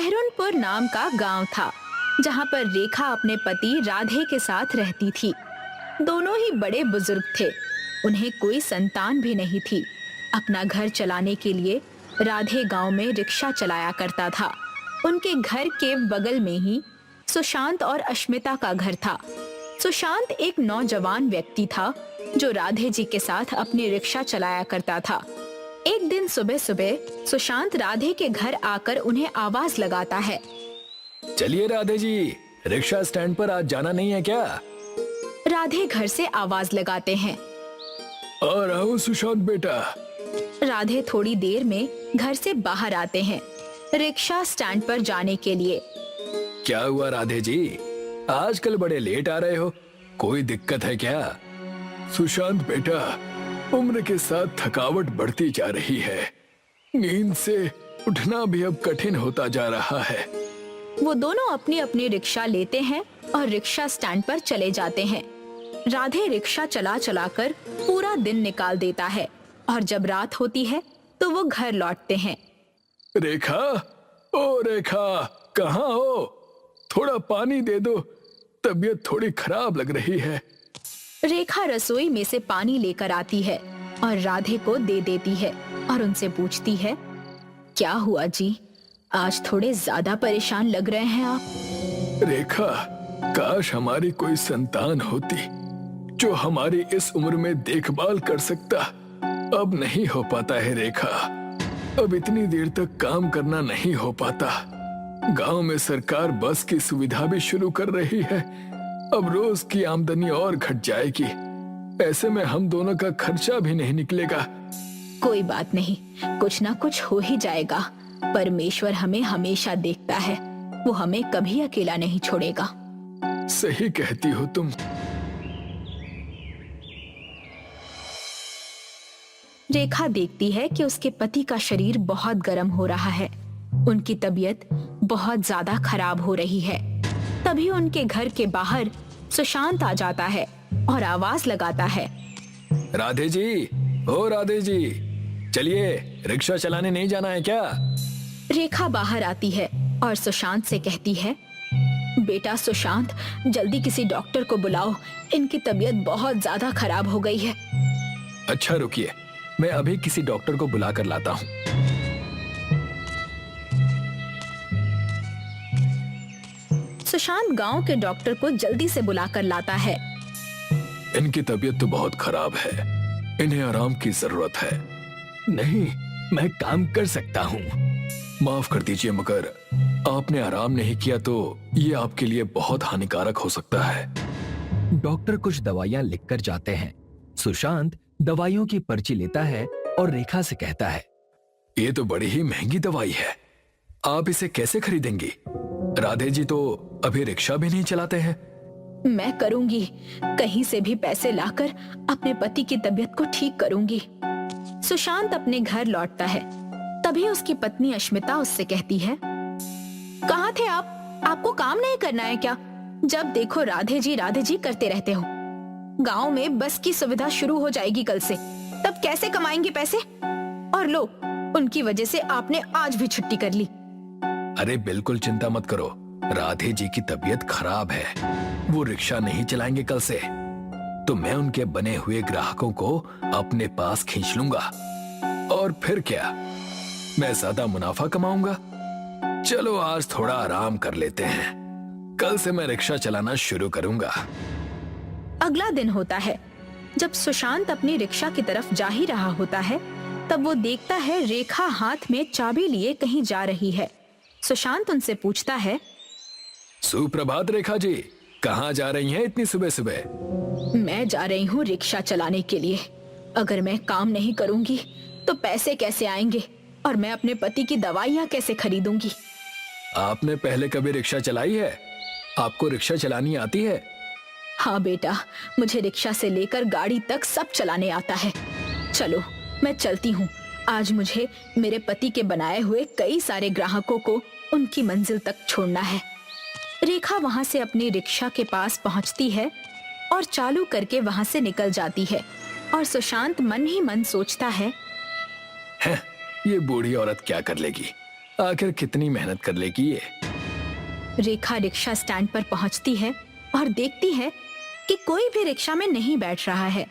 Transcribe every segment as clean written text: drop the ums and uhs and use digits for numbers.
सहारनपुर नाम का गांव था, जहां पर रेखा अपने पति राधे के साथ रहती थी। दोनों ही बड़े बुजुर्ग थे, उन्हें कोई संतान भी नहीं थी। अपना घर चलाने के लिए राधे गांव में रिक्शा चलाया करता था। उनके घर के बगल में ही सुशांत और अश्मिता का घर था। सुशांत एक नौजवान व्यक्ति था जो राधे जी के साथ अपनी रिक्शा चलाया करता था। एक दिन सुबह सुबह सुशांत राधे के घर आकर उन्हें आवाज लगाता है। चलिए राधे जी, रिक्शा स्टैंड पर आज जाना नहीं है क्या? राधे घर से आवाज लगाते हैं। आ रहा हूँ सुशांत बेटा। राधे थोड़ी देर में घर से बाहर आते हैं रिक्शा स्टैंड पर जाने के लिए। क्या हुआ राधे जी, आजकल बड़े लेट आ रहे हो, कोई दिक्कत है क्या? सुशांत बेटा, उम्र के साथ थकावट बढ़ती जा रही है, नींद से उठना भी अब कठिन होता जा रहा है। वो दोनों अपनी अपनी रिक्शा लेते हैं और रिक्शा स्टैंड पर चले जाते हैं। राधे रिक्शा चला चलाकर पूरा दिन निकाल देता है और जब रात होती है तो वो घर लौटते हैं। रेखा, ओ रेखा, कहाँ हो? थोड़ा पानी दे दो, तबीयत थोड़ी खराब लग रही है। रेखा रसोई में से पानी लेकर आती है और राधे को दे देती है और उनसे पूछती है, क्या हुआ जी, आज थोड़े ज्यादा परेशान लग रहे हैं आप। रेखा, काश हमारी कोई संतान होती जो हमारी इस उम्र में देखभाल कर सकता। अब नहीं हो पाता है रेखा, अब इतनी देर तक काम करना नहीं हो पाता। गांव में सरकार बस की सुविधा भी शुरू कर रही है, अब रोज की आमदनी और घट जाएगी। ऐसे में हम दोनों का खर्चा भी नहीं निकलेगा। कोई बात नहीं, कुछ ना कुछ हो ही जाएगा। परमेश्वर हमें हमेशा देखता है, वो हमें कभी अकेला नहीं छोड़ेगा। सही कहती हो तुम। रेखा देखती है कि उसके पति का शरीर बहुत गर्म हो रहा है, उनकी तबीयत बहुत ज्यादा खराब हो रही है। तभी उनके घर के बाहर सुशांत आ जाता है और आवाज लगाता है। राधे जी, ओ राधे जी, चलिए रिक्शा चलाने नहीं जाना है क्या? रेखा बाहर आती है और सुशांत से कहती है, बेटा सुशांत, जल्दी किसी डॉक्टर को बुलाओ, इनकी तबीयत बहुत ज्यादा खराब हो गई है। अच्छा रुकिए, मैं अभी किसी डॉक्टर को बुला कर लाता हूँ। सुशांत गांव के डॉक्टर को जल्दी से बुलाकर लाता है। इनकी तबीयत तो बहुत खराब है, इन्हें आराम की जरूरत है। नहीं, मैं काम कर सकता हूँ। माफ कर दीजिए, मगर आपने आराम नहीं किया तो ये आपके लिए बहुत हानिकारक हो सकता है। डॉक्टर कुछ दवाइयां लिखकर जाते हैं। सुशांत दवाइयों की पर्ची लेता है और रेखा से कहता है, ये तो बड़ी ही महंगी दवाई है, आप इसे कैसे खरीदेंगी? राधे जी तो अभी रिक्शा भी नहीं चलाते हैं। मैं करूंगी, कहीं से भी पैसे लाकर अपने पति की तबीयत को ठीक करूंगी। सुशांत अपने घर लौटता है। तभी उसकी पत्नी अश्मिता उससे कहती है, कहाँ थे आप? आपको काम नहीं करना है क्या? जब देखो राधे जी करते रहते हो। गांव में बस की सुविधा शुरू हो जाएगी कल से, तब कैसे कमाएंगे पैसे? और लो, उनकी वजह से आपने आज भी छुट्टी कर ली। अरे बिल्कुल चिंता मत करो, राधे जी की तबीयत खराब है, वो रिक्शा नहीं चलाएंगे कल से, तो मैं उनके बने हुए ग्राहकों को अपने पास खींच लूंगा और फिर क्या, मैं ज्यादा मुनाफा कमाऊंगा। चलो आज थोड़ा आराम कर लेते हैं, कल से मैं रिक्शा चलाना शुरू करूंगा। अगला दिन होता है। जब सुशांत अपनी रिक्शा की तरफ जा ही रहा होता है, तब वो देखता है रेखा हाथ में चाबी लिए कहीं जा रही है। सुशांत उनसे पूछता है, सुप्रभात रेखा जी, कहाँ जा रही हैं इतनी सुबह सुबह? मैं जा रही हूँ रिक्शा चलाने के लिए। अगर मैं काम नहीं करूंगी तो पैसे कैसे आएंगे और मैं अपने पति की दवाइयाँ कैसे खरीदूंगी? आपने पहले कभी रिक्शा चलाई है? आपको रिक्शा चलानी आती है? हाँ बेटा, मुझे रिक्शा से लेकर गाड़ी तक सब चलाने आता है। चलो मैं चलती हूँ, आज मुझे मेरे पति के बनाए हुए कई सारे ग्राहकों को उनकी मंजिल तक छोड़ना है। रेखा वहां से अपनी रिक्शा के पास पहुंचती है और चालू करके वहां से निकल जाती है और सुशांत मन ही मन सोचता है, ये बूढ़ी औरत क्या कर लेगी, आखिर कितनी मेहनत कर लेगी ये। रेखा रिक्शा स्टैंड पर पहुंचती है और देखती है कि कोई भी रिक्शा में नहीं बैठ रहा है।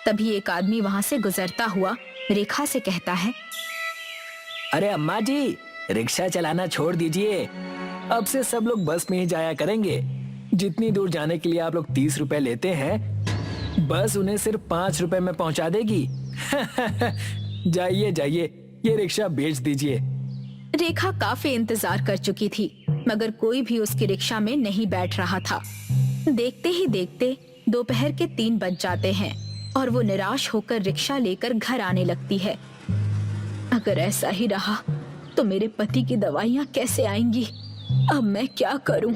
तभी एक आदमी वहां से गुजरता हुआ रेखा से कहता है, अरे अम्मा जी, रिक्शा चलाना छोड़ दीजिए। अब से सब लोग बस में ही जाया करेंगे। जितनी दूर जाने के लिए आप लोग 30 रुपए लेते हैं, बस उन्हें सिर्फ 5 रुपए में पहुंचा देगी। जाइए जाइए, ये रिक्शा बेच दीजिए। रेखा काफी इंतजार कर चुकी थी, मगर कोई भी उसकी रिक्शा में नहीं बैठ रहा था। देखते ही देखते दोपहर के 3 बज जाते हैं और वो निराश होकर रिक्शा लेकर घर आने लगती है। अगर ऐसा ही रहा तो मेरे पति की दवाइयाँ कैसे आएंगी? अब मैं क्या करूं?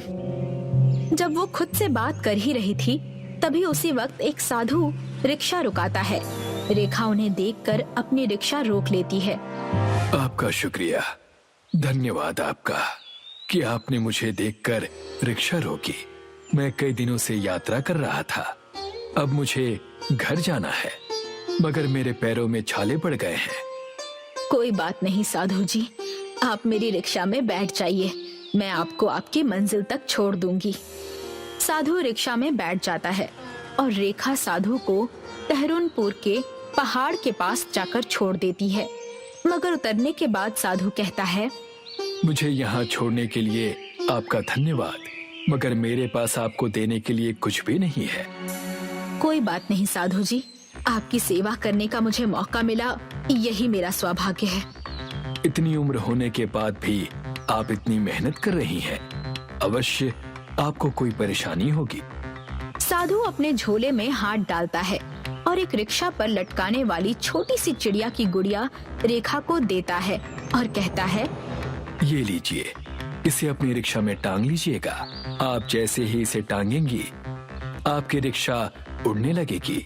जब वो खुद से बात कर ही रही थी, तभी उसी वक्त एक साधु रिक्शा रुकाता है। रेखा उन्हें देखकर अपनी रिक्शा रोक लेती है। आपका शुक्रिया, धन्यवाद आपका कि आपने मुझे देखकर रिक्शा रोकी। मैं कई दिनों से यात्रा कर रहा था। अब मुझे घर जाना है, मगर मेरे पैरों में छाले पड़ गए हैं। कोई बात नहीं साधु जी, आप मेरी रिक्शा में बैठ जाइए। मैं आपको आपकी मंजिल तक छोड़ दूंगी। साधु रिक्शा में बैठ जाता है और रेखा साधु को टहरुनपुर के पहाड़ के पास जाकर छोड़ देती है। मगर उतरने के बाद साधु कहता है, मुझे यहाँ छोड़ने के लिए आपका धन्यवाद, मगर मेरे पास आपको देने के लिए कुछ भी नहीं है। कोई बात नहीं साधु जी, आपकी सेवा करने का मुझे मौका मिला, यही मेरा सौभाग्य है। इतनी उम्र होने के बाद भी आप इतनी मेहनत कर रही हैं। अवश्य आपको कोई परेशानी होगी। साधु अपने झोले में हाथ डालता है और एक रिक्शा पर लटकाने वाली छोटी सी चिड़िया की गुड़िया रेखा को देता है और कहता है, ये लीजिए, इसे अपनी रिक्शा में टांग लीजिएगा। आप जैसे ही इसे टांगेंगी, आपकी रिक्शा उड़ने लगेगी।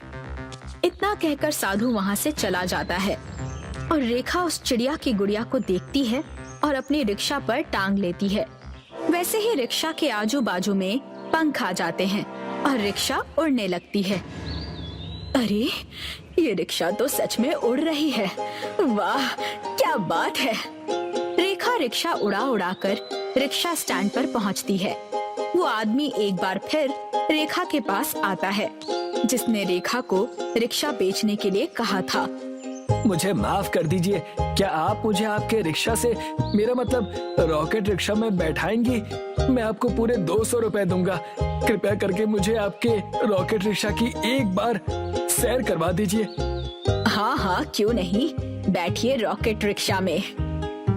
इतना कहकर साधु वहाँ से चला जाता है और रेखा उस चिड़िया की गुड़िया को देखती है और अपनी रिक्शा पर टांग लेती है। वैसे ही रिक्शा के आजू बाजू में पंख आ जाते हैं और रिक्शा उड़ने लगती है। अरे, ये रिक्शा तो सच में उड़ रही है। वाह, क्या बात है। रेखा रिक्शा उड़ा उड़ा कर रिक्शा स्टैंड पर पहुंचती है। वो आदमी एक बार फिर रेखा के पास आता है, जिसने रेखा को रिक्शा बेचने के लिए कहा था। मुझे माफ कर दीजिए, क्या आप मुझे आपके रिक्शा से, मेरा मतलब रॉकेट रिक्शा में बैठाएंगी? मैं आपको पूरे 200 रुपए दूंगा। कृपया करके मुझे आपके रॉकेट रिक्शा की एक बार सैर करवा दीजिए। हाँ हाँ, क्यों नहीं, बैठिए रॉकेट रिक्शा में।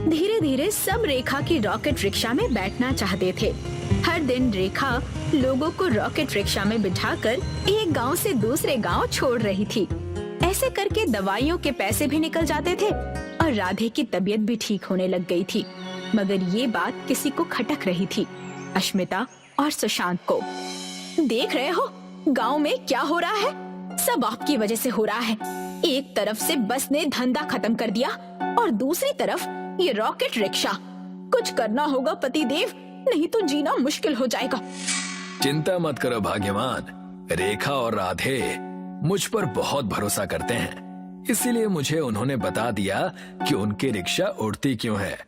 धीरे धीरे सब रेखा की रॉकेट रिक्शा में बैठना चाहते थे। हर दिन रेखा लोगों को रॉकेट रिक्शा में बिठाकर एक गांव से दूसरे गांव छोड़ रही थी। ऐसे करके दवाइयों के पैसे भी निकल जाते थे और राधे की तबीयत भी ठीक होने लग गई थी। मगर ये बात किसी को खटक रही थी, अश्मिता और सुशांत को। देख रहे हो गांव में क्या हो रहा है? सब आपकी वजह से हो रहा है। एक तरफ से बस ने धंधा खत्म कर दिया और दूसरी तरफ ये रॉकेट रिक्शा। कुछ करना होगा पतिदेव, नहीं तो जीना मुश्किल हो जाएगा। चिंता मत करो भाग्यवान, रेखा और राधे मुझ पर बहुत भरोसा करते हैं, इसीलिए मुझे उन्होंने बता दिया कि उनकी रिक्शा उड़ती क्यों है।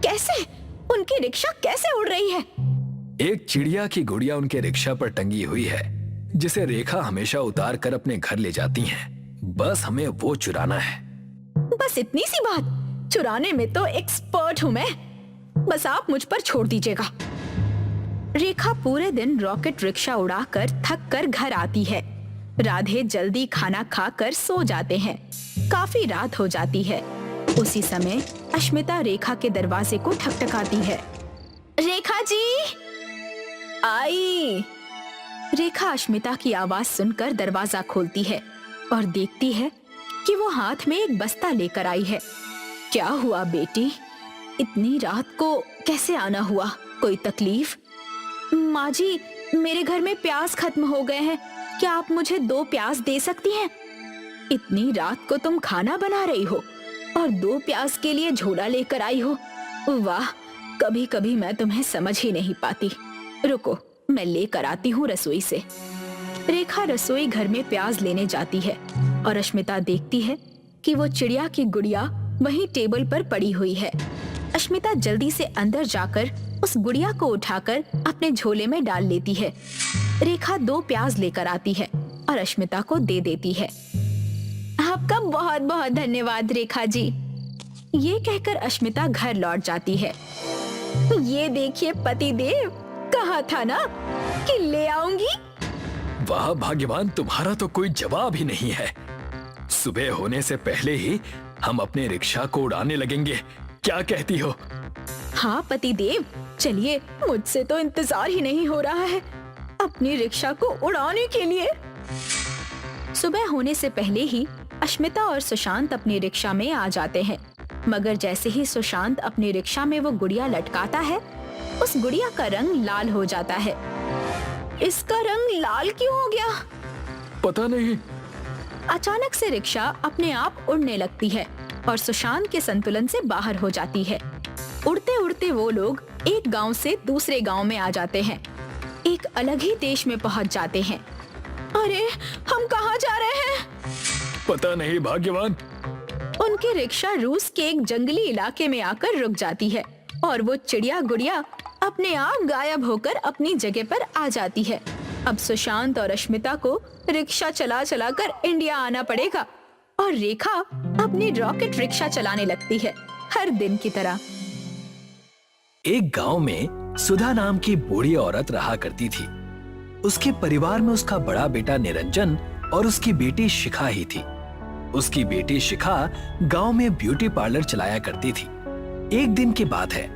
कैसे? उनकी रिक्शा कैसे उड़ रही है? एक चिड़िया की गुड़िया उनके रिक्शा पर टंगी हुई है, जिसे रेखा हमेशा उतार कर अपने घर ले जाती हैं। बस हमें वो चुराना है। बस इतनी सी बात? चुराने में तो एक्सपर्ट हूँ मैं। बस आप मुझ पर छोड़ दीजिएगा। रेखा पूरे दिन रॉकेट रिक्शा उड़ाकर थक कर घर आती है। राधे जल्दी खाना खाकर सो जाते हैं। काफी रात हो जाती है। उसी समय अश्मिता रेखा के दरवाजे को ठकठकाती है। रेखा जी आई। रेखा अश्मिता की आवाज सुनकर दरवाजा खोलती है और देखती है कि वो हाथ में एक बस्ता लेकर आई है। क्या हुआ बेटी, इतनी रात को कैसे आना हुआ? कोई तकलीफ? माँ जी, मेरे घर में प्याज खत्म हो गए हैं, क्या आप मुझे 2 प्याज दे सकती हैं? इतनी रात को तुम खाना बना रही हो और 2 प्याज के लिए झोला लेकर आई हो। वाह, कभी कभी मैं तुम्हें समझ ही नहीं पाती। रुको, मैं लेकर आती हूँ रसोई से। रेखा रसोई घर में प्याज लेने जाती है और अश्मिता देखती है कि वो चिड़िया की गुड़िया वहीं टेबल पर पड़ी हुई है। अश्मिता जल्दी से अंदर जाकर उस गुड़िया को उठाकर अपने झोले में डाल लेती है। रेखा 2 प्याज लेकर आती है और अश्मिता को दे देती है। आपका बहुत बहुत धन्यवाद रेखा जी। ये कहकर अश्मिता घर लौट जाती है। ये देखिए पतिदेव, कहा था ना कि ले आऊंगी। वाह भाग्यवान, तुम्हारा तो कोई जवाब ही नहीं है। सुबह होने से पहले ही हम अपने रिक्शा को उड़ाने लगेंगे, क्या कहती हो? हाँ पतिदेव, चलिए, मुझसे तो इंतजार ही नहीं हो रहा है अपनी रिक्शा को उड़ाने के लिए। सुबह होने से पहले ही अश्मिता और सुशांत अपनी रिक्शा में आ जाते हैं, मगर जैसे ही सुशांत अपनी रिक्शा में वो गुड़िया लटकाता है, उस गुड़िया का रंग लाल हो जाता है। इसका रंग लाल क्यों हो गया? पता नहीं। अचानक से रिक्शा अपने आप उड़ने लगती है और सुशांत के संतुलन से बाहर हो जाती है। उड़ते उड़ते वो लोग एक गांव से दूसरे गांव में आ जाते हैं, एक अलग ही देश में पहुंच जाते हैं। अरे, हम कहाँ जा रहे हैं? पता नहीं भाग्यवान। उनकी रिक्शा रूस के एक जंगली इलाके में आकर रुक जाती है और वो चिड़िया गुड़िया अपने आप गायब होकर अपनी जगह पर आ जाती है। अब सुशांत और अश्मिता को रिक्शा चला चला कर इंडिया आना पड़ेगा और रेखा अपनी रॉकेट रिक्शा चलाने लगती है, हर दिन की तरह। एक गांव में सुधा नाम की बूढ़ी औरत रहा करती थी। उसके परिवार में उसका बड़ा बेटा निरंजन और उसकी बेटी शिखा ही थी। उसकी बेटी शिखा गांव में ब्यूटी पार्लर चलाया करती थी। एक दिन की बात है,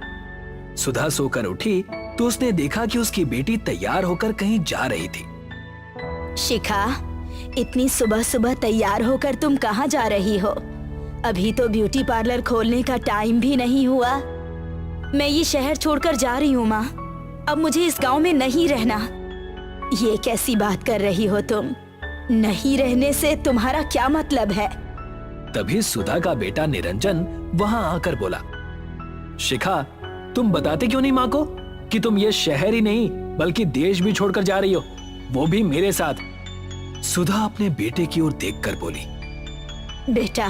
सुधा सोकर उठी तो उसने देखा कि उसकी बेटी तैयार होकर कहीं जा रही थी। शिखा, इतनी सुबह सुबह तैयार होकर तुम कहाँ जा रही हो? अभी तो ब्यूटी पार्लर खोलने का टाइम भी नहीं हुआ। मैं ये शहर छोड़कर जा रही हूँ माँ, अब मुझे इस गांव में नहीं रहना। ये कैसी बात कर रही हो तुम? नहीं रहने से तुम्हारा क्या मतलब है? तभी सुधा का बेटा निरंजन वहां आकर बोला, शिखा, तुम बताते क्यों नहीं माँ को कि तुम ये शहर ही नहीं बल्कि देश भी छोड़कर जा रही हो, वो भी मेरे साथ। सुधा अपने बेटे की ओर देखकर बोली, बेटा,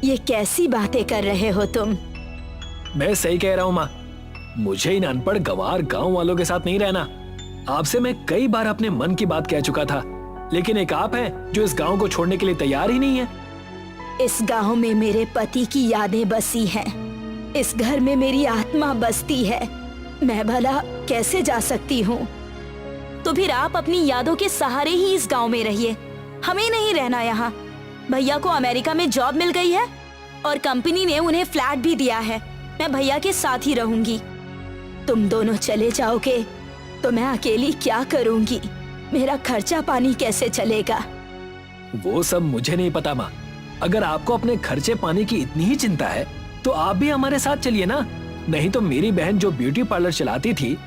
ये कैसी बातें कर रहे हो तुम? मैं सही कह रहा हूँ माँ, मुझे इन अनपढ़ गंवार गांव वालों के साथ नहीं रहना। आपसे मैं कई बार अपने मन की बात कह चुका था, लेकिन एक आप हैं जो इस गांव को छोड़ने के लिए तैयार ही नहीं है। इस गांव में मेरे पति की यादें बसी हैं। इस घर में मेरी आत्मा बसती है। मैं भला कैसे जा सकती हूँ? तो फिर आप अपनी यादों के सहारे ही इस गांव में रहिए, हमें नहीं रहना यहाँ। भैया को अमेरिका में जॉब मिल गई है और कंपनी ने उन्हें फ्लैट भी दिया है। मैं भैया के साथ ही रहूंगी। तुम दोनों चले जाओगे तो मैं अकेली क्या करूंगी? मेरा खर्चा पानी कैसे चलेगा? वो सब मुझे नहीं पता माँ। अगर आपको अपने खर्चे पानी की इतनी ही चिंता है तो आप भी हमारे साथ चलिए ना। नहीं तो मेरी बहन जो ब्यूटी पार्लर चलाती थी,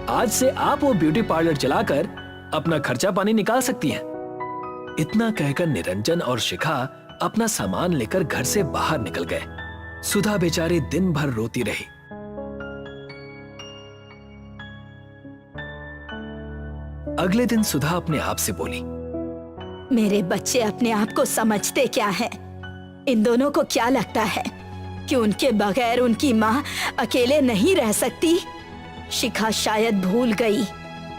आज से आप वो ब्यूटी पार्लर चलाकर अपना खर्चा पानी निकाल सकती हैं। इतना कहकर निरंजन और शिखा अपना सामान लेकर घर से बाहर निकल गए। सुधा बेचारी दिन भर रोती रही। अगले दिन सुधा अपने आप से बोली, मेरे बच्चे अपने आप को समझते क्या हैं? इन दोनों को क्या लगता है कि उनके बगैर उनकी माँ अकेले नहीं रह सकती? शिखा शायद भूल गई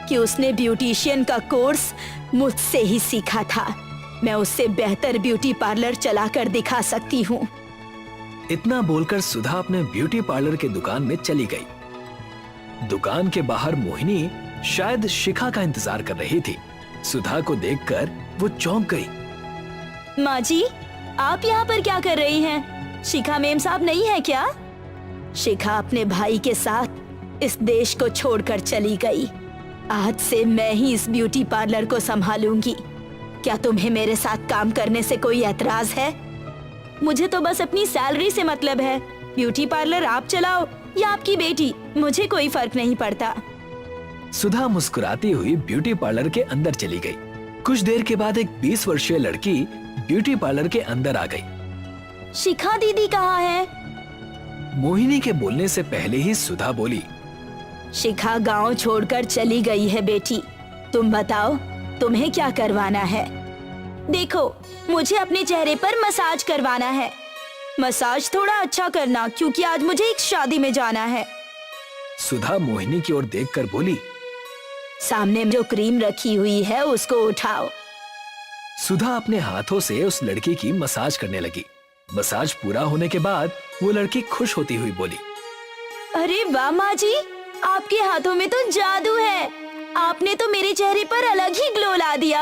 कि उसने ब्यूटिशियन का कोर्स मुझसे ही सीखा था। मैं उससे बेहतर ब्यूटी पार्लर चलाकर दिखा सकती हूँ। इतना बोलकर सुधा अपने ब्यूटी पार्लर के दुकान में चली गई। दुकान के बाहर मोहिनी शायद शिखा का इंतजार कर रही थी। सुधा को देखकर वो चौंक गई। माँ जी, आप यहाँ पर क्या कर रही हैं? शिखा मेम साहब नहीं है क्या? शिखा अपने भाई के साथ इस देश को छोड़कर चली गई। आज से मैं ही इस ब्यूटी पार्लर को संभालूंगी। क्या तुम्हें मेरे साथ काम करने से कोई एतराज है? मुझे तो बस अपनी सैलरी से मतलब है। ब्यूटी पार्लर आप चलाओ या आपकी बेटी, मुझे कोई फर्क नहीं पड़ता। सुधा मुस्कुराती हुई ब्यूटी पार्लर के अंदर चली गई। कुछ देर के बाद एक 20 वर्षीय लड़की ब्यूटी पार्लर के अंदर आ गई। शिखा दीदी कहाँ है? मोहिनी के बोलने से पहले ही सुधा बोली, शिखा गांव छोड़कर चली गई है बेटी। तुम बताओ, तुम्हें क्या करवाना है? देखो, मुझे अपने चेहरे पर मसाज करवाना है। मसाज थोड़ा अच्छा करना, क्योंकि आज मुझे एक शादी में जाना है। सुधा मोहिनी की ओर देखकर बोली। सामने जो क्रीम रखी हुई है उसको उठाओ। सुधा अपने हाथों से उस लड़की की मसाज करने लगी। मसाज पूरा होने के बाद वो लड़की खुश होती हुई बोली, अरे वाह माँ जी, आपके हाथों में तो जादू है। आपने तो मेरे चेहरे पर अलग ही ग्लो ला दिया।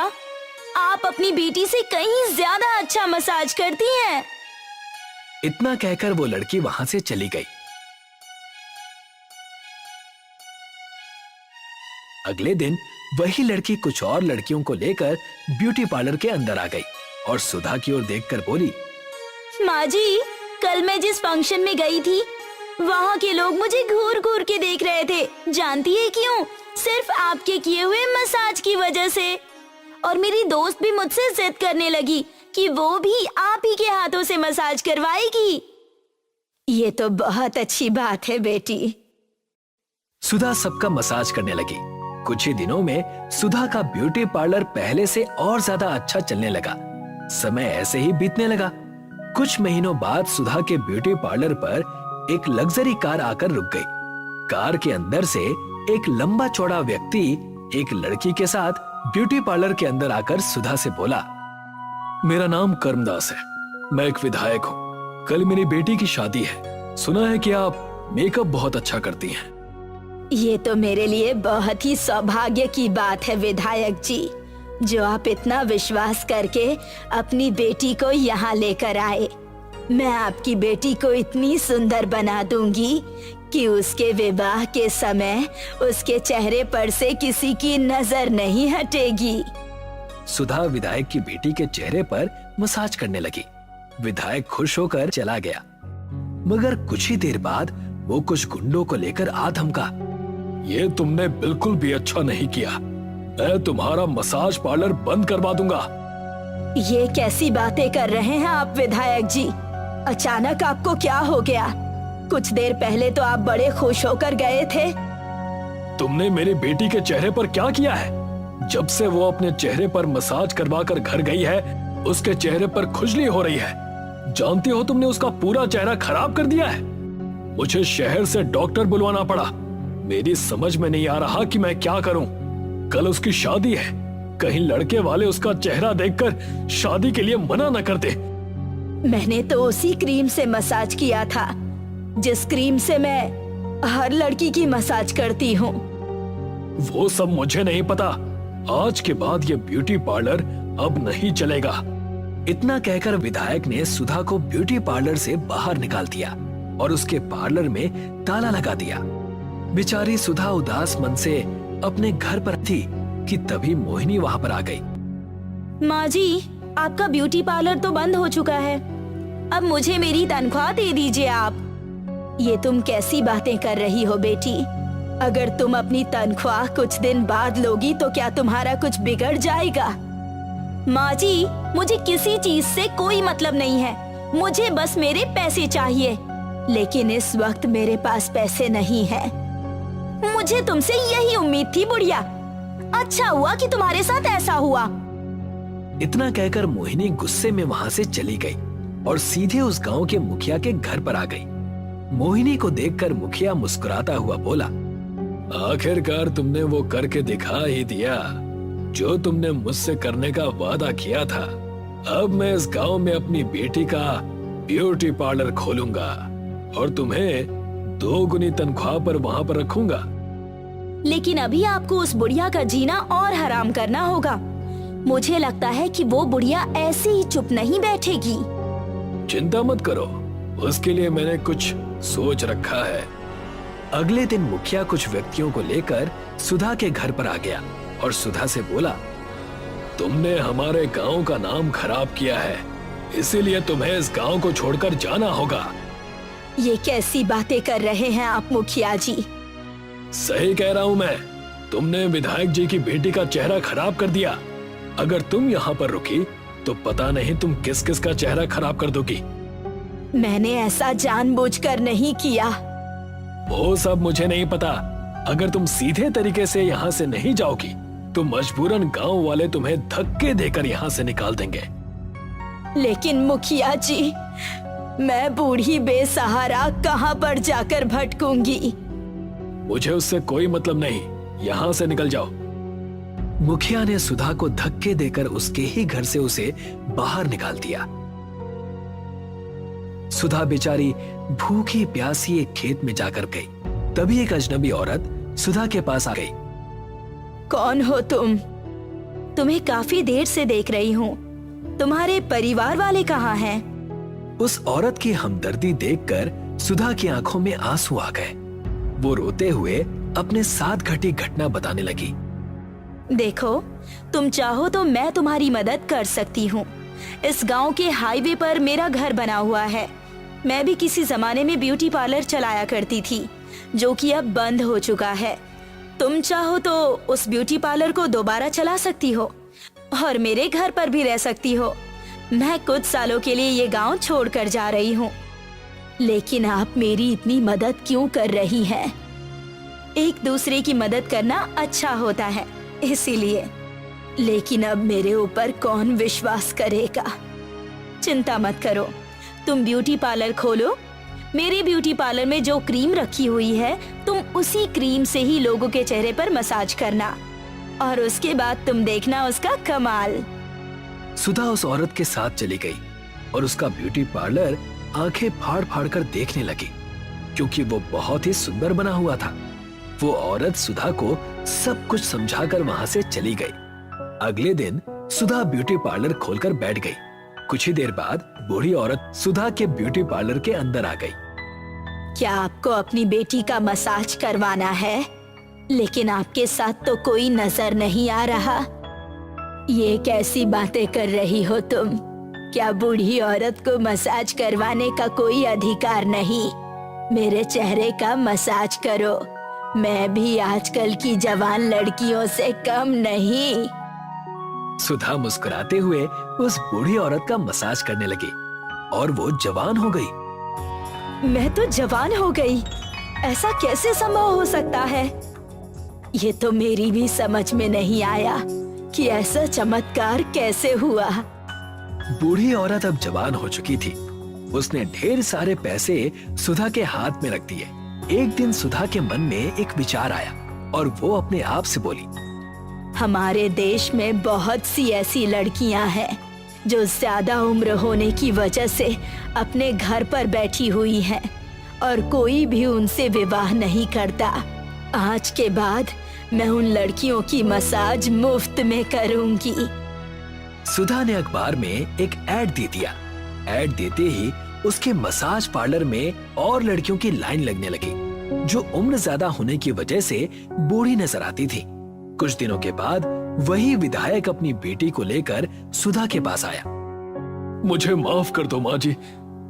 आप अपनी बेटी से कहीं ज्यादा अच्छा मसाज करती हैं। इतना कहकर वो लड़की वहां से चली गई। अगले दिन वही लड़की कुछ और लड़कियों को लेकर ब्यूटी पार्लर के अंदर आ गई और सुधा की ओर देखकर बोली, माँ जी, कल मैं जिस फंक्शन में गई थी वहाँ के लोग मुझे घूर घूर के देख रहे थे। जानती है क्यों? सिर्फ आपके किए हुए मसाज की वजह से। और मेरी दोस्त भी मुझसे जिद करने लगी कि वो भी आप ही के हाथों से मसाज करवाएगी। ये तो बहुत अच्छी बात है बेटी। सुधा सबका मसाज करने लगी। कुछ ही दिनों में सुधा का ब्यूटी पार्लर पहले से और ज्यादा अच्छा चलने लगा। समय ऐसे ही बीतने लगा। कुछ महीनों बाद सुधा के ब्यूटी पार्लर पर एक लग्जरी कार आकर रुक गई। कार के अंदर से एक लंबा चौड़ा व्यक्ति एक लड़की के साथ ब्यूटी पार्लर के अंदर आकर सुधा से बोला, मेरा नाम कर्मदास है, मैं एक विधायक हूँ। कल मेरी बेटी की शादी है। सुना है कि आप मेकअप बहुत अच्छा करती हैं। ये तो मेरे लिए बहुत ही सौभाग्य की बात है विधायक जी, जो आप इतना विश्वास करके अपनी बेटी को यहाँ लेकर आए। मैं आपकी बेटी को इतनी सुंदर बना दूंगी कि उसके विवाह के समय उसके चेहरे पर से किसी की नजर नहीं हटेगी। सुधा विधायक की बेटी के चेहरे पर मसाज करने लगी। विधायक खुश होकर चला गया, मगर कुछ ही देर बाद वो कुछ गुंडों को लेकर आ धमका, ये तुमने बिल्कुल भी अच्छा नहीं किया। मैं तुम्हारा मसाज पार्लर बंद करवा दूंगा। ये कैसी बातें कर रहे हैं आप विधायक जी? अचानक आपको क्या हो गया? कुछ देर पहले तो आप बड़े खुश होकर गए थे। तुमने मेरी बेटी के चेहरे पर क्या किया है? जब से वो अपने चेहरे पर मसाज करवा कर घर गई है, उसके चेहरे पर खुजली हो रही है। जानती हो, तुमने उसका पूरा चेहरा खराब कर दिया है। मुझे शहर से डॉक्टर बुलवाना पड़ा। मेरी समझ में नहीं आ रहा कि मैं क्या करूं। कल उसकी शादी है, कहीं लड़के वाले उसका चेहरा देखकर शादी के लिए मना न कर दे। मैंने तो उसी क्रीम से मसाज किया था जिस क्रीम से मैं हर लड़की की मसाज करती हूँ। वो सब मुझे नहीं पता। आज के बाद ये ब्यूटी पार्लर अब नहीं चलेगा। इतना कहकर विधायक ने सुधा को ब्यूटी पार्लर से बाहर निकाल दिया और उसके पार्लर में ताला लगा दिया। बेचारी सुधा उदास मन से अपने घर पर थी कि तभी मोहिनी वहां पर आ गई। माँ जी, आपका ब्यूटी पार्लर तो बंद हो चुका है। अब मुझे मेरी तनख्वाह दे दीजिए आप। ये तुम कैसी बातें कर रही हो बेटी? अगर तुम अपनी तनख्वाह कुछ दिन बाद लोगी तो क्या तुम्हारा कुछ बिगड़ जाएगा? माँ जी, मुझे किसी चीज से कोई मतलब नहीं है। मुझे बस मेरे पैसे चाहिए, लेकिन इस वक्त मेरे पास पैसे नहीं है। मुझे तुमसे यही उम्मीद थी बुढ़िया। अच्छा हुआ कि तुम्हारे साथ ऐसा हुआ। इतना कहकर मोहिनी गुस्से में वहां से चली गई और सीधे उस गांव के मुखिया के घर पर आ गई। मोहिनी को देखकर मुखिया मुस्कुराता हुआ बोला, आखिरकार तुमने वो करके दिखा ही दिया जो तुमने मुझसे करने का वादा किया था। अब मैं इस गांव में अपनी बेटी का ब्यूटी पार्लर खोलूंगा और तुम्हें 2 गुनी तनख्वाह पर वहां पर रखूंगा। लेकिन अभी आपको उस बुढ़िया का जीना और हराम करना होगा। मुझे लगता है कि वो बुढ़िया ऐसे ही चुप नहीं बैठेगी। चिंता मत करो, उसके लिए मैंने कुछ सोच रखा है। अगले दिन मुखिया कुछ व्यक्तियों को लेकर सुधा के घर पर आ गया और सुधा से बोला, तुमने हमारे गांव का नाम खराब किया है, इसीलिए तुम्हें इस गांव को छोड़कर जाना होगा। ये कैसी बातें कर रहे हैं आप मुखिया जी? सही कह रहा हूँ मैं। तुमने विधायक जी की बेटी का चेहरा खराब कर दिया। अगर तुम यहाँ पर रुकी तो पता नहीं तुम किस किस का चेहरा खराब कर दोगी। मैंने ऐसा जानबूझकर नहीं किया। वो सब मुझे नहीं पता। अगर तुम सीधे तरीके से यहाँ से नहीं जाओगी तो मजबूरन गांव वाले तुम्हें धक्के देकर यहाँ से निकाल देंगे। लेकिन मुखिया जी, मैं बूढ़ी बेसहारा कहाँ पर जाकर भटकूंगी। मुझे उससे कोई मतलब नहीं, यहाँ से निकल जाओ। मुखिया ने सुधा को धक्के देकर उसके ही घर से उसे बाहर निकाल दिया। सुधा बेचारी भूखी प्यासी एक खेत में जाकर गई। तभी एक अजनबी औरत सुधा के पास आ गई। कौन हो तुम? तुम्हें काफी देर से देख रही हूँ। तुम्हारे परिवार वाले कहाँ हैं? उस औरत की हमदर्दी देखकर सुधा की आंखों में आंसू आ गए। वो रोते हुए अपने साथ घटी घटना बताने लगी। देखो, तुम चाहो तो मैं तुम्हारी मदद कर सकती हूँ। इस गांव के हाईवे पर मेरा घर बना हुआ है। मैं भी किसी जमाने में ब्यूटी पार्लर चलाया करती थी, जो कि अब बंद हो चुका है। तुम चाहो तो उस ब्यूटी पार्लर को दोबारा चला सकती हो और मेरे घर पर भी रह सकती हो। मैं कुछ सालों के लिए ये गांव छोड़कर जा रही हूँ। लेकिन आप मेरी इतनी मदद क्यों कर रही हैं? एक दूसरे की मदद करना अच्छा होता है, इसीलिए। लेकिन अब मेरे ऊपर कौन विश्वास करेगा? चिंता मत करो, तुम ब्यूटी पार्लर खोलो। मेरे ब्यूटी पार्लर में जो क्रीम रखी हुई है, तुम उसी क्रीम से ही लोगों के चेहरे पर मसाज करना और उसके बाद तुम देखना उसका कमाल। सुधा उस औरत के साथ चली गई और उसका ब्यूटी पार्लर आंखें फाड़ फाड़ कर देखने लगी, क्योंकि वो बहुत ही सुंदर बना हुआ था। वो औरत सुधा को सब कुछ समझाकर वहां से चली गई। अगले दिन सुधा ब्यूटी पार्लर खोलकर बैठ गई। कुछ ही देर बाद बूढ़ी औरत सुधा के ब्यूटी पार्लर के अंदर आ गई। क्या आपको अपनी बेटी का मसाज करवाना है? लेकिन आपके साथ तो कोई नजर नहीं आ रहा। ये कैसी बातें कर रही हो तुम? क्या बूढ़ी औरत को मसाज करवाने का कोई अधिकार नहीं? मेरे चेहरे का मसाज करो। मैं भी आजकल की जवान लड़कियों से कम नहीं। सुधा मुस्कुराते हुए उस बूढ़ी औरत का मसाज करने लगी और वो जवान हो गई। मैं तो जवान हो गई? ऐसा कैसे संभव हो सकता है? ये तो मेरी भी समझ में नहीं आया कि ऐसा चमत्कार कैसे हुआ। बूढ़ी औरत अब जवान हो चुकी थी। उसने ढेर सारे पैसे सुधा के हाथ में रख दिए। एक दिन सुधा के मन में एक विचार आया और वो अपने आप से बोली, हमारे देश में बहुत सी ऐसी लड़कियां हैं जो ज्यादा उम्र होने की वजह से अपने घर पर बैठी हुई हैं और कोई भी उनसे विवाह नहीं करता। आज के बाद मैं उन लड़कियों की मसाज मुफ्त में करूंगी। सुधा ने अखबार में एक ऐड दे दिया। ऐड देते ही उसके मसाज पार्लर में और लड़कियों की लाइन लगने लगी, जो उम्र ज्यादा होने की वजह से बूढ़ी नजर आती थी। कुछ दिनों के बाद वही विधायक अपनी बेटी को लेकर सुधा के पास आया। मुझे माफ कर दो माँ जी,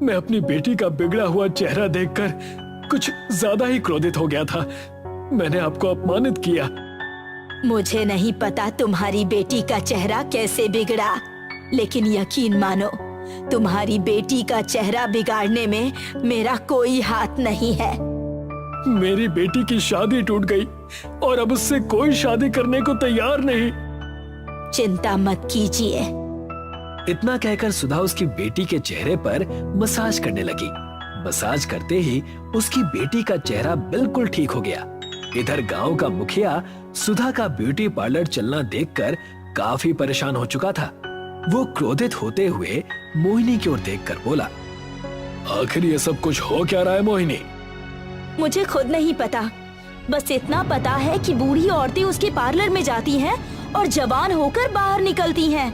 मैं अपनी बेटी का बिगड़ा हुआ चेहरा देखकर कुछ ज्यादा ही क्रोधित हो गया था। मैंने आपको अपमानित किया। मुझे नहीं पता तुम्हारी बेटी का चेहरा कैसे बिगड़ा, लेकिन यकीन मानो, तुम्हारी बेटी का चेहरा बिगाड़ने में मेरा कोई हाथ नहीं है। मेरी बेटी की शादी टूट गई और अब उससे कोई शादी करने को तैयार नहीं। चिंता मत कीजिए। इतना कहकर सुधा उसकी बेटी के चेहरे पर मसाज करने लगी। मसाज करते ही उसकी बेटी का चेहरा बिल्कुल ठीक हो गया। इधर गांव का मुखिया सुधा का ब्यूटी पार्लर चलना देखकर काफी परेशान हो चुका था। वो क्रोधित होते हुए मोहिनी की ओर देखकर बोला, आखिर ये सब कुछ हो क्या रहा है मोहिनी? मुझे खुद नहीं पता, बस इतना पता है कि बूढ़ी औरतें उसके पार्लर में जाती हैं और जवान होकर बाहर निकलती हैं।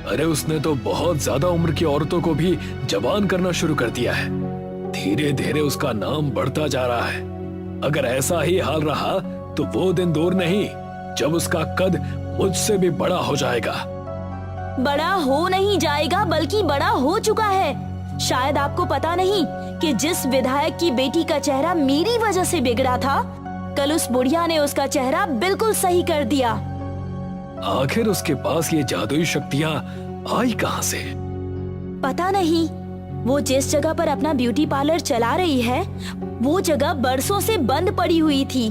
अरे उसने तो बहुत ज्यादा उम्र की औरतों को भी जवान करना शुरू कर दिया है। धीरे धीरे उसका नाम बढ़ता जा रहा है। अगर ऐसा ही हाल रहा तो वो दिन दूर नहीं जब उसका कद मुझसे भी बड़ा हो जाएगा। बड़ा हो नहीं जाएगा, बल्कि बड़ा हो चुका है। शायद आपको पता नहीं कि जिस विधायक की बेटी का चेहरा मेरी वजह से बिगड़ा था, कल उस बुढ़िया ने उसका चेहरा बिल्कुल सही कर दिया। आखिर उसके पास ये जादुई शक्तियाँ आई कहाँ से? पता नहीं। वो जिस जगह पर अपना ब्यूटी पार्लर चला रही है, वो जगह बरसों से बंद पड़ी हुई थी।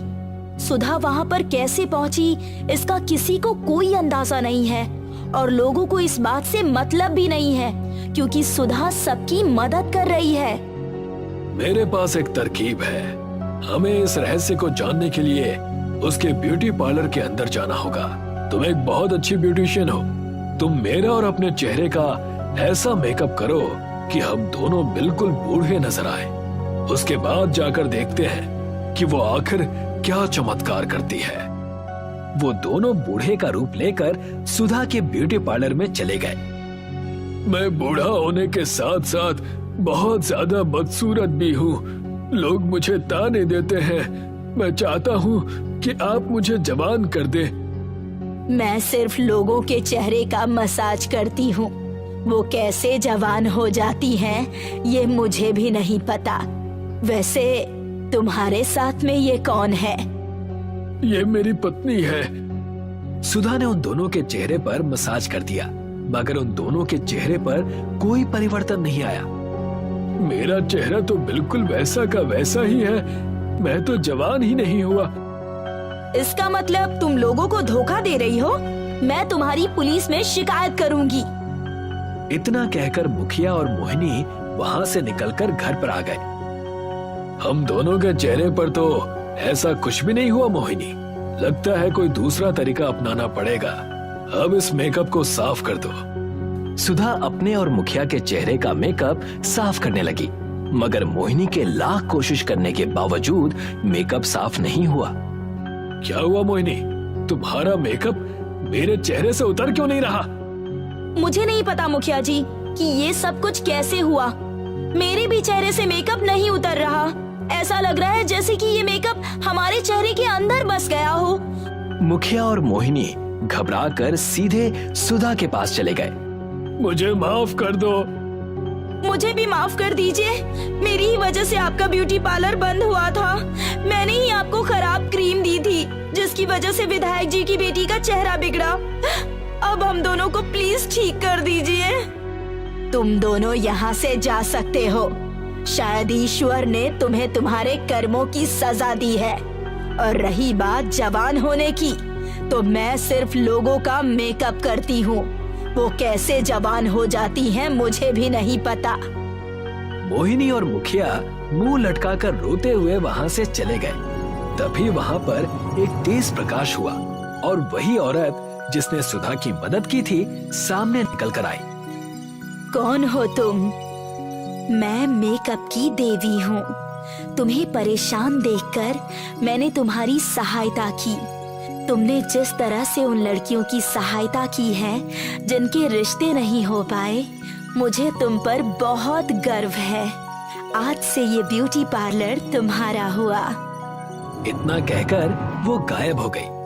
सुधा वहाँ पर कैसे पहुँची, इसका किसी को कोई अंदाजा नहीं है और लोगों को इस बात से मतलब भी नहीं है, क्योंकि सुधा सबकी मदद कर रही है। मेरे पास एक तरकीब है। हमें इस रहस्य को जानने के लिए उसके ब्यूटी पार्लर के अंदर जाना होगा। तुम एक बहुत अच्छी ब्यूटिशियन हो। तुम मेरा और अपने चेहरे का ऐसा मेकअप करो कि हम दोनों बिल्कुल बूढ़े नजर आए। उसके बाद जाकर देखते हैं कि वो आखिर क्या चमत्कार करती है। वो दोनों बूढ़े का रूप लेकर सुधा के ब्यूटी पार्लर में चले गए। मैं बूढ़ा होने के साथ साथ बहुत ज्यादा बदसूरत भी हूँ। लोग मुझे ताने देते हैं। मैं चाहता हूँ कि आप मुझे जवान कर दे। मैं सिर्फ लोगों के चेहरे का मसाज करती हूँ। वो कैसे जवान हो जाती हैं, ये मुझे भी नहीं पता। वैसे तुम्हारे साथ में ये कौन है? ये मेरी पत्नी है। सुधा ने उन दोनों के चेहरे पर मसाज कर दिया, मगर उन दोनों के चेहरे पर कोई परिवर्तन नहीं आया। मेरा चेहरा तो बिल्कुल वैसा का वैसा ही है। मैं तो जवान ही नहीं हुआ। इसका मतलब तुम लोगों को धोखा दे रही हो। मैं तुम्हारी पुलिस में शिकायत करूंगी। इतना कहकर मुखिया और मोहिनी वहां से निकलकर घर पर आ गए। हम दोनों के चेहरे पर तो ऐसा कुछ भी नहीं हुआ मोहिनी। लगता है कोई दूसरा तरीका अपनाना पड़ेगा। अब इस मेकअप को साफ कर दो। सुधा अपने और मुखिया के चेहरे का मेकअप साफ करने लगी, मगर मोहिनी के लाख कोशिश करने के बावजूद मेकअप साफ नहीं हुआ। क्या हुआ मोहिनी? तुम्हारा मेकअप मेरे चेहरे से उतर क्यों नहीं रहा? मुझे नहीं पता मुखिया जी कि ये सब कुछ कैसे हुआ। मेरे भी चेहरे से मेकअप नहीं उतर रहा। ऐसा लग रहा है जैसे कि ये मेकअप हमारे चेहरे के अंदर बस गया हो। मुखिया और मोहिनी घबराकर सीधे सुधा के पास चले गए। मुझे माफ कर दो। मुझे भी माफ कर दीजिए। मेरी ही वजह से आपका ब्यूटी पार्लर बंद हुआ था। मैंने ही आपको खराब क्रीम दी थी, जिसकी वजह से विधायक जी की बेटी का चेहरा बिगड़ा। अब हम दोनों को प्लीज ठीक कर दीजिए। तुम दोनों यहाँ से जा सकते हो। शायद ईश्वर ने तुम्हें तुम्हारे कर्मों की सजा दी है। और रही बात जवान होने की, तो मैं सिर्फ लोगों का मेकअप करती हूँ। वो कैसे जवान हो जाती हैं मुझे भी नहीं पता। मोहिनी और मुखिया मुंह लटकाकर रोते हुए वहां से चले गए। तभी वहां पर एक तेज प्रकाश हुआ और वही औरत जिसने सुधा की मदद की थी सामने निकल कर आई। कौन हो तुम? मैं मेकअप की देवी हूँ। तुम्हें परेशान देखकर मैंने तुम्हारी सहायता की। तुमने जिस तरह से उन लड़कियों की सहायता की है जिनके रिश्ते नहीं हो पाए, मुझे तुम पर बहुत गर्व है। आज से ये ब्यूटी पार्लर तुम्हारा हुआ। इतना कहकर वो गायब हो गई।